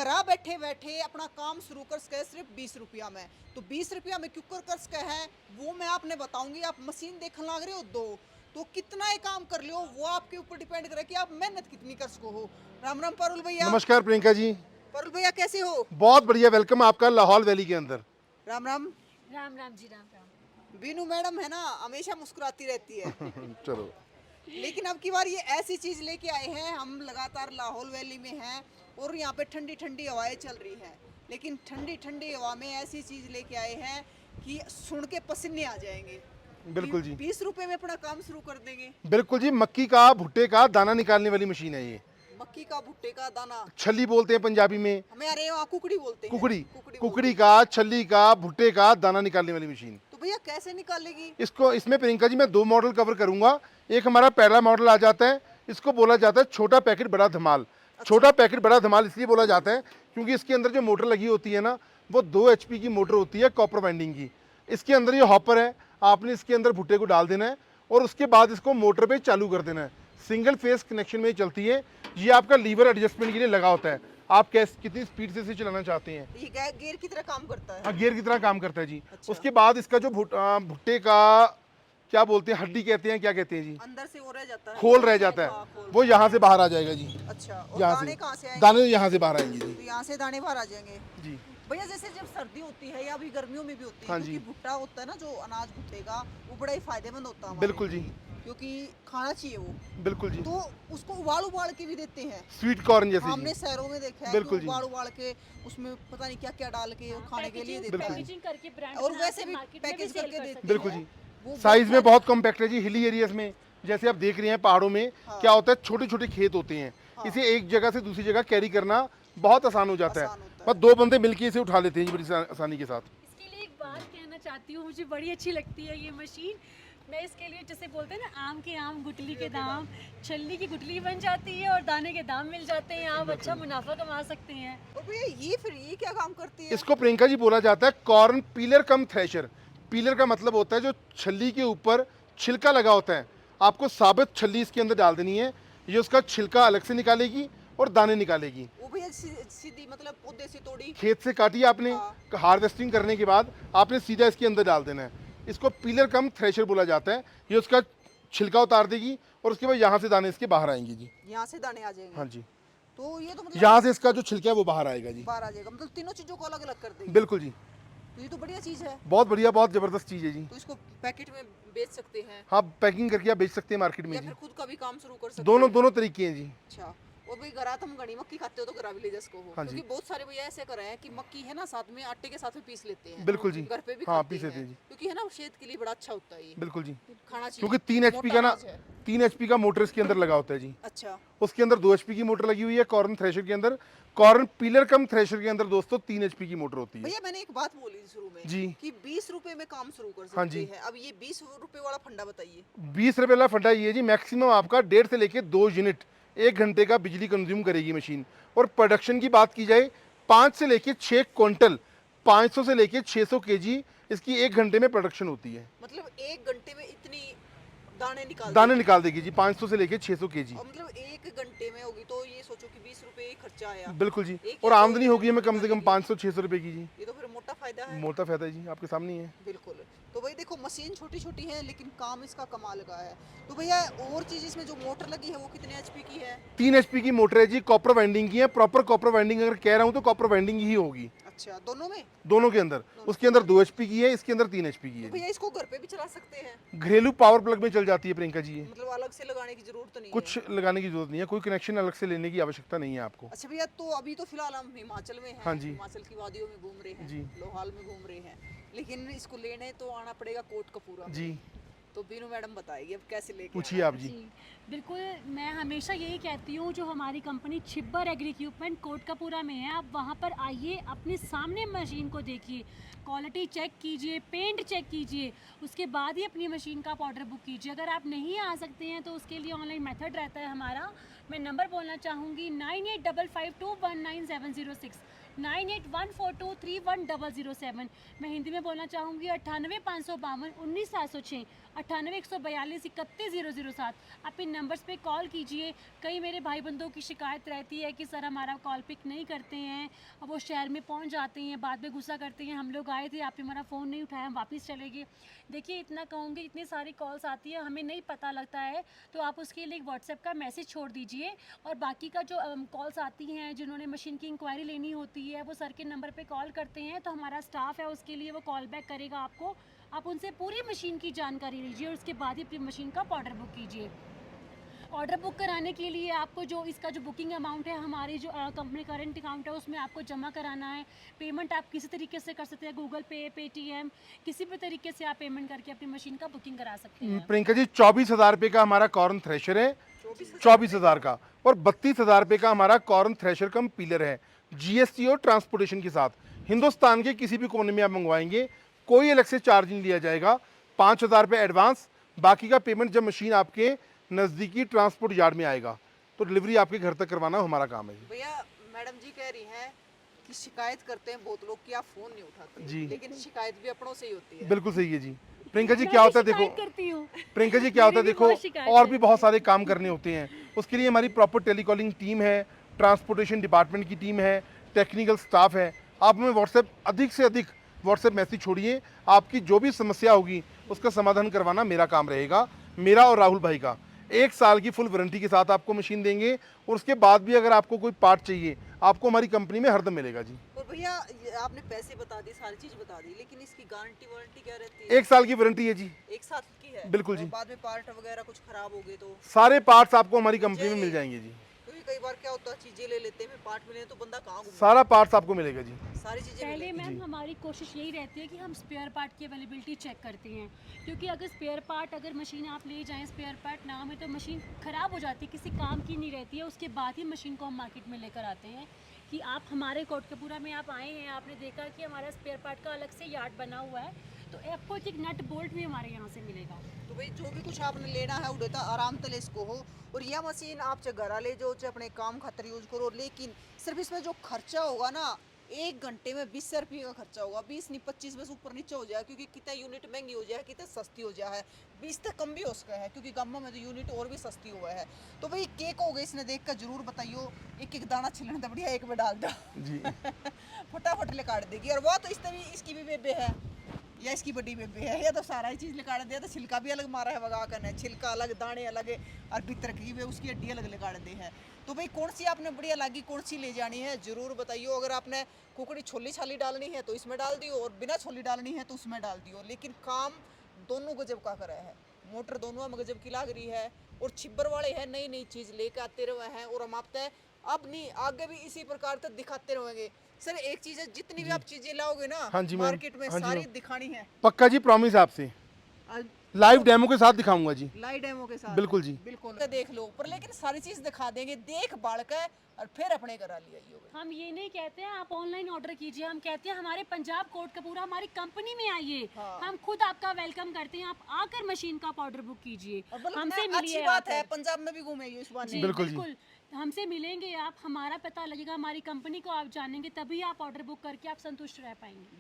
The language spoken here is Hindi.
घरा बैठे बैठे अपना काम शुरू कर सके सिर्फ 20 रुपया में। तो 20 रुपया में क्यों कर सके है वो मैं आपने बताऊंगी। आप मशीन देखने लग रहे हो दो, तो कितना ही काम कर लो वो आपके ऊपर डिपेंड करे कि आप मेहनत कितनी कर सको हो। राम राम पारुल भैया। नमस्कार प्रियंका जी। पारुल भैया कैसे हो? बहुत बढ़िया, वेलकम आपका लाहौल वैली के अंदर। राम राम। राम राम जी, राम राम। बीनू मैडम है ना, हमेशा मुस्कुराती रहती है। चलो, लेकिन अब की बार ये ऐसी चीज लेके आए हैं, हम लगातार लाहौल वैली में हैं और यहाँ पे ठंडी ठंडी हवाएं चल रही हैं। लेकिन ठंडी ठंडी हवा में ऐसी चीज लेके आए हैं कि सुन के पसीने आ जाएंगे। बिल्कुल जी। 20 रुपए में अपना काम शुरू कर देंगे। बिल्कुल जी, मक्की का भुट्टे का दाना निकालने वाली मशीन है ये। मक्की का भुट्टे का दाना छल्ली बोलते हैं पंजाबी में। हमारे यहाँ कुकड़ी बोलते हैं। कुकड़ी बोलते कुकड़ी का, छल्ली का, भुट्टे का दाना निकालने वाली मशीन। हैं। तो भैया कैसे निकालेगी? इसमें प्रियंका जी मैं 2 मॉडल कवर करूंगा। एक हमारा पहला मॉडल आ जाता है, इसको बोला जाता है छोटा पैकेट बड़ा धमाल। छोटा पैकेट बड़ा धमाल इसलिए बोला जाता है क्योंकि इसके अंदर जो मोटर लगी होती है ना, वो 2 HP की मोटर होती है कॉपर वाइंडिंग की। इसके अंदर ये हॉपर है, आपने इसके अंदर भुट्टे को डाल देना है और उसके बाद इसको मोटर पे चालू कर देना है। सिंगल फेस कनेक्शन में चलती है। ये आपका लीवर एडजस्टमेंट के लिए लगा होता है, आप कितनी स्पीड से इसे चलाना चाहते हैं। ये गियर की तरह काम करता है। हाँ, गियर की तरह काम करता है जी। अच्छा। उसके बाद इसका जो भुट्टे का क्या बोलते हैं, हड्डी कहते हैं, क्या कहते हैं जी, अंदर से वो रह जाता है, खोल रह जाता हाँ, है, खोल। वो यहाँ से बाहर आ जाएगा जी। अच्छा, और यहाँ दाने से कहाँ से आएंगे? दाने यहाँ से बाहर आएंगे जी। तो यहाँ से दाने बाहर आ जाएंगे जी भैया। जैसे जब सर्दी होती है या अभी गर्मियों में भी होती है, हाँ क्योंकि जी। भुट्टा होता है ना जो अनाज भुट्टे का, वो बड़ा ही फायदेमंद होता है हमारे बिल्कुल जी। लिए, क्योंकि खाना चाहिए वो। बिल्कुल जी। तो उसको उबाल उबाल के भी देते हैं। स्वीट कॉर्न जैसे हमने जी। शहरों में देखा है बिल्कुल कि जी। उबाल उबाल के उसमें पता नहीं क्या क्या डाल के और खाने के लिए देते बिल्कुल। हैं। पैकेजिंग करके ब्रांड और बना वैसे के भी मार्केट में पैकेज सेल करके कर देते सकते बिल्कुल हैं। जी। वो साइज में बहुत बहुत कॉम्पैक्ट है जी। हिली एरियाज में जैसे आप देख रहे हैं पहाड़ों में हाँ। क्या होता है, छोटे छोटे खेत होते हैं, हाँ। इसे एक जगह से दूसरी जगह कैरी करना बहुत आसान हो जाता आसान है। होता है। बस 2 बंदे मिलके इसे उठा लेते हैं जी बड़ी आसानी के साथ। इसके लिए एक बात कहना चाहती हूँ, मुझे बड़ी अच्छी लगती है ये मशीन। मैं इसके लिए जैसे बोलते हैं ना, आम के आम गुटली के दाम, छल्ली की गुटली बन जाती है और दाने के दाम मिल जाते हैं। आप अच्छा मुनाफा कमा सकते हैं। और भैया ये फिर ये क्या काम करती है? इसको प्रियंका जी बोला जाता है कॉर्न पीलर कम थ्रेशर। पीलर का मतलब होता है जो छल्ली के ऊपर छिलका लगा होता है, आपको साबित छल्ली इसके अंदर डाल देनी है। ये उसका छिलका अलग से निकालेगी और दाने निकालेगी। वो भैया सीधी मतलब पौधे से तोड़ी खेत से काटी आपने, हाँ। हार्वेस्टिंग करने के बाद आपने सीधा इसके अंदर डाल देना है। इसको पीलर कम थ्रेशर बोला जाता है। ये उसका छिलका उतार देगी और उसके बाद यहाँ से दाने इसके बाहर आएंगे जी। यहाँ से दाने आ जाएंगे। हाँ जी, तो ये तो मतलब यहाँ से इसका जो छिलका है वो बाहर आएगा जी। बाहर आ जाएगा, मतलब तीनों चीजों को अलग अलग कर देगी। बिल्कुल जी। तो ये तो बढ़िया चीज है। बहुत बढ़िया, बहुत ज़बरदस्त चीज़ है जी। तो इसको पैकेट में बेच सकते हैं हाँ, पैकिंग करके आप बेच सकते हैं मार्केट में या जी। फिर खुद का भी काम शुरू कर सकते दोनों हैं। दोनों तरीके हैं जी। अच्छा, और भाई घरा तुम घनी मक्की खाते हो तो घरा भी ले जा सको हो। हाँ जी। क्योंकि बहुत सारे भैया ऐसे कर रहे हैं कि मक्की है ना, साथ में आटे के साथ में पीस लेते हैं। बिल्कुल जी। घर पे भी हाँ, खाते पीस लेते हैं जी। क्योंकि है ना सेहत के लिए बड़ा अच्छा होता है ये, बिल्कुल जी। खाना चाहिए। क्योंकि 3 HP मोटा का ना, अनाज है। 3 HP का मोटर इसके अंदर लगा होता है जी। अच्छा, उसके अंदर 2 HP की मोटर लगी हुई है कॉर्न थ्रेशर के अंदर। कॉर्न पीलर कम थ्रेशर के अंदर दोस्तों 3 HP की मोटर होती है भैया मैंने एक बात बोली थी शुरू में जी। कि 20 रुपए में काम शुरू कर हाँ सकते जी। हैं। अब ये 20 रुपए वाला फंडा बताइए। 20 रुपये वाला फंडा ये जी, मैक्सिमम आपका 1.5 से लेके 2 यूनिट 1 घंटे का बिजली कंज्यूम करेगी मशीन। और प्रोडक्शन की बात की जाए 5 से लेके 6 क्विंटल, 500 से लेके 600 kg इसकी 1 घंटे में प्रोडक्शन होती है। मतलब 1 घंटे में इतनी दाने दाने निकाल देगी जी, 500 से लेके 600 kg। और मतलब 1 घंटे में होगी तो ये सोचो कि 20 रुपए खर्चा आया। बिल्कुल जी। एक और ही आमदनी तो होगी हमें कम से कम निकालेगी। 500-600 रुपये की जी। ये तो फिर मोटा फायदा है। मोटा फायदा है जी, आपके सामने ही है। बिल्कुल। तो भाई देखो मशीन छोटी छोटी है लेकिन काम इसका कमाल का है। तो भैया और चीज इसमें जो मोटर लगी है वो कितने HP की है? 3 HP की मोटर है जी, कॉपर वाइंडिंग की है। प्रॉपर कॉपर वाइंडिंग अगर कह रहा हूँ तो कॉपर वाइंडिंग ही होगी अच्छा, दोनों में? दोनों के अंदर। उसके अंदर 2 HP की है, इसके अंदर 3 HP की तो है। भैया इसको घर पे भी चला सकते हैं? घरेलू पावर प्लग में चल जाती है प्रियंका जी ये। मतलब अलग से लगाने की जरूरत नहीं है? कुछ लगाने की जरूरत नहीं है, कोई कनेक्शन अलग से लेने की आवश्यकता नहीं है आपको। अच्छा भैया, तो अभी तो फिलहाल हम हिमाचल में हैं। हाँ जी। हिमाचल की वादियों में घूम रहे हैं जी। लोहाल में घूम रहे हैं, लेकिन इसको लेने तो आना पड़ेगा कोटकपूरा में। जी, तो बीनू मैडम बताएगी अब कैसे लेके पूछिए आना आप जी। जी बिल्कुल, मैं हमेशा यही कहती हूँ, जो हमारी company Chhibber agri equipment Kotkapura में है, आप वहाँ पर आइए, अपने सामने मशीन को देखिए, क्वालिटी चेक कीजिए, पेंट चेक कीजिए, उसके बाद ही अपनी मशीन का आप ऑर्डर बुक कीजिए। अगर आप नहीं आ सकते हैं तो उसके लिए ऑनलाइन मेथड रहता है हमारा, मैं नंबर बोलना चाहूँगी 9855219706, 9814231007। मैं हिंदी में बोलना चाहूँगी 9855519706, 9814231007। आप इन नंबर्स पे कॉल कीजिए। कई मेरे भाई बंधुओं की शिकायत रहती है कि सर हमारा कॉल पिक नहीं करते हैं, अब वो शहर में पहुंच जाते हैं, बाद में गुस्सा करते हैं, हम लोग आए थे आपने हमारा फ़ोन नहीं उठाया, हम वापस चले गए। देखिए इतना कहूँगी, इतनी सारी कॉल्स आती है, हमें नहीं पता लगता है, तो आप उसके लिए एक व्हाट्सएप का मैसेज छोड़ दीजिए। और बाकी का जो कॉल्स आती हैं, जिन्होंने मशीन की इंक्वायरी लेनी होती है, वो सर के नंबर पे कॉल करते हैं, तो हमारा स्टाफ है उसके लिए वो कॉल बैक करेगा आपको। आप उनसे पूरी मशीन की जानकारी लीजिए और उसके बाद ही अपनी मशीन का ऑर्डर बुक कीजिए। ऑर्डर बुक कराने के लिए आपको जो इसका जो बुकिंग अमाउंट है, हमारी जो कंपनी करंट अकाउंट है उसमें आपको जमा कराना है। पेमेंट आप किसी तरीके से कर सकते हैं, गूगल पे, पेटीएम, किसी भी तरीके से आप पेमेंट करके अपनी मशीन का बुकिंग करा सकते हैं। प्रियंका जी 24,000 रुपये का हमारा कॉर्न थ्रेशर है, 24,000 का, और 32,000 रुपये का हमारा कॉर्न थ्रेशर कम पीलर है, जीएसटी और ट्रांसपोर्टेशन के साथ। हिंदुस्तान के किसी भी कोने में आप मंगवाएंगे, कोई अलग से चार्ज नहीं लिया जाएगा। 5,000 रुपये एडवांस, बाकी का पेमेंट जब मशीन आपके नज़दीकी ट्रांसपोर्ट यार्ड में आएगा तो डिलीवरी आपके घर तक करवाना हमारा काम है। भैया मैडम जी कह रही हैं कि शिकायत करते हैं बहुत लोग कि आप फोन नहीं उठाते जी। लेकिन शिकायत भी अपनों से ही होती है। बिल्कुल सही है जी। प्रियंका जी मैं क्या भी होता है देखो, शिकायत करती हूँ। प्रियंका जी क्या होता है मेरी भी देखो, बहुत शिकायत और है। भी बहुत सारे काम करने होते हैं। उसके लिए हमारी प्रॉपर टेलीकॉलिंग टीम है, ट्रांसपोर्टेशन डिपार्टमेंट की टीम है, टेक्निकल स्टाफ है। आप हमें व्हाट्सएप अधिक से अधिक व्हाट्सएप मैसेज छोड़िए, आपकी जो भी समस्या होगी उसका समाधान करवाना मेरा काम रहेगा, मेरा और राहुल भाई का। 1 साल की फुल वारंटी के साथ आपको मशीन देंगे और उसके बाद भी अगर आपको कोई पार्ट चाहिए आपको हमारी कंपनी में हरदम मिलेगा जी। और भैया ये आपने पैसे बता दिए, सारी चीज बता दी, लेकिन इसकी गारंटी वारंटी क्या रहती है? 1 साल की वारंटी है जी। 1 साल की है? बिल्कुल और जी। बाद में पार्ट वगैरह कुछ खराब हो गए तो? सारे पार्ट्स आपको हमारी कंपनी में मिल जाएंगे जी। क्योंकि कई बार क्या होता है चीजें ले लेते हैं फिर पार्ट मिले तो बंदा कहाँ घूमे? सारा पार्ट्स आपको मिलेगा जी। सारी चीजें पहले मिलेंगी। मैम हमारी कोशिश यही रहती है कि हम स्पेयर पार्ट की अवेलेबिलिटी चेक करते हैं, क्योंकि अगर स्पेयर पार्ट, अगर मशीन आप ले जाएं स्पेयर पार्ट ना में तो मशीन ख़राब हो जाती है, किसी काम की नहीं रहती है। उसके बाद ही मशीन को हम मार्केट में लेकर आते हैं कि आप हमारे कोटकपूरा में आप आए हैं, आपने देखा कि हमारा स्पेयर पार्ट का अलग से यार्ड बना हुआ है, तो आपको एक नट बोल्ट भी हमारे यहाँ से मिलेगा। तो भाई जो भी कुछ आपने लेना है उड़ेता आराम तले इसको हो। और यह मशीन आप चाहे घर ले जो चाहे अपने काम खातर यूज करो, लेकिन सिर्फ इसमें जो खर्चा होगा ना 1 घंटे में 20 रुपये का खर्चा होगा। 20 नहीं 25 बस ऊपर नीचे हो जाए, क्योंकि कितना यूनिट महंगी हो जाए, कितना सस्ती हो जाए है, 20 तक कम भी हो सका है, क्योंकि गाँव में तो यूनिट और भी सस्ती हुआ है। तो भाई केक हो गई, इसने देख कर जरूर बताइयो। एक एक दाना छिलने तो बढ़िया एक में डाल दो जी फटाफट ले काट देगी। और वो तो इसमें भी इसकी भी बेबे है या इसकी बड़ी बेबे है, या तो सारा ही चीज़ निकाल दिया, तो छिलका भी अलग मारा है वगा करना है, छिलका अलग, दाने अलग है, और भीतर की भी उसकी हड्डी अलग निकाल दी है। तो भाई कौन सी आपने बढ़िया लगी, कौन सी ले जानी है जरूर बताइए। अगर आपने कुकड़ी छोली छाली डालनी है तो इसमें डाल दियो, और बिना छोली डालनी है तो उसमें डाल दियो, लेकिन काम दोनों गजब का करा है। मोटर दोनों में गजब की लाग रही है, और छिब्बर वाले हैं नई नई चीज़ लेके आते रहे हैं, और हम आपते अब नहीं आगे भी इसी प्रकार तक दिखाते रहेंगे। सर एक चीज़ है, जितनी भी आप चीज़ें लाओगे ना हाँ जी मैम, मार्केट में हाँ जी सारी मैम। दिखानी है। पक्का जी, प्रॉमिस आपसे लाइव डेमो के साथ दिखाऊंगा जी। लाइव डेमो के साथ बिल्कुल जी। बिल्कुल देख लो, पर लेकिन सारी चीज दिखा देंगे, देख बाढ़ के और फिर अपने करा लिया होगा। हम ये नहीं कहते हैं आप ऑनलाइन ऑर्डर कीजिए, हम कहते हैं हमारे पंजाब कोटकपूरा हमारी कंपनी में आइए। हाँ। हम खुद आपका वेलकम करते हैं, आप आकर मशीन का ऑर्डर बुक कीजिए, और बल्कि हमसे अच्छी मिलिए। बात है, आकर। पंजाब में भी घूमेगी इस बार। जी, बिल्कुल जी। बिल्कुल हमसे मिलेंगे आप, हमारा पता लगेगा, हमारी कंपनी को आप जानेंगे, तभी आप ऑर्डर बुक करके आप संतुष्ट रह पाएंगे।